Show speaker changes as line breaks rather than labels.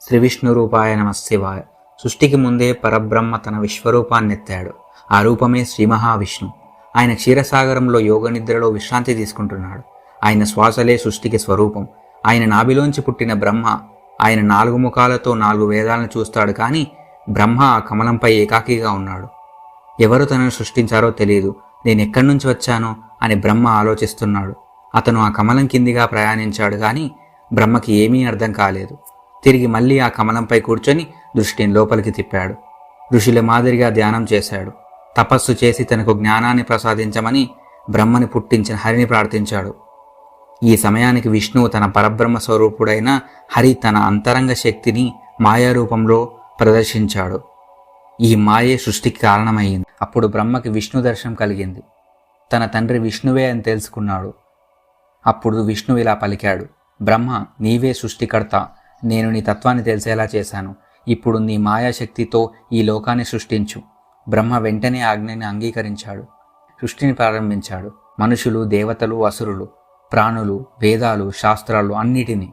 శ్రీ విష్ణు రూపాయ నమశివాయ. సృష్టికి ముందే పరబ్రహ్మ తన విశ్వరూపాన్నెత్తాడు. ఆ రూపమే శ్రీ మహావిష్ణు. ఆయన క్షీరసాగరంలో యోగనిద్రలో విశ్రాంతి తీసుకుంటున్నాడు. ఆయన శ్వాసలే సృష్టికి స్వరూపం. ఆయన నాభిలోంచి పుట్టిన బ్రహ్మ ఆయన 4 ముఖాలతో 4 వేదాలను చూస్తాడు. కానీ బ్రహ్మ ఆ కమలంపై ఏకాకిగా ఉన్నాడు. ఎవరు తనను సృష్టించారో తెలియదు. నేను ఎక్కడి నుంచి వచ్చానో అని బ్రహ్మ ఆలోచిస్తున్నాడు. అతను ఆ కమలం కిందిగా ప్రయాణించాడు. కానీ బ్రహ్మకి ఏమీ అర్థం కాలేదు. తిరిగి మళ్ళీ ఆ కమలంపై కూర్చొని దృష్టిని లోపలికి తిప్పాడు. ఋషుల మాదిరిగా ధ్యానం చేశాడు. తపస్సు చేసి తనకు జ్ఞానాన్ని ప్రసాదించమని బ్రహ్మని పుట్టించిన హరిని ప్రార్థించాడు. ఈ సమయానికి విష్ణువు తన పరబ్రహ్మ స్వరూపుడైన హరి తన అంతరంగ శక్తిని మాయారూపంలో ప్రదర్శించాడు. ఈ మాయే సృష్టికి కారణమయ్యింది. అప్పుడు బ్రహ్మకి విష్ణు దర్శనం కలిగింది. తన తండ్రి విష్ణువే అని తెలుసుకున్నాడు. అప్పుడు విష్ణువు ఇలా పలికాడు, బ్రహ్మ, నీవే సృష్టికర్త. నేను నీ తత్వాన్ని తెలిసేలా చేశాను. ఇప్పుడు నీ మాయాశక్తితో ఈ లోకాన్ని సృష్టించు. బ్రహ్మ వెంటనే ఆజ్ఞని అంగీకరించాడు. సృష్టిని ప్రారంభించాడు. మనుషులు, దేవతలు, అసురులు, ప్రాణులు, వేదాలు, శాస్త్రాలు అన్నిటినీ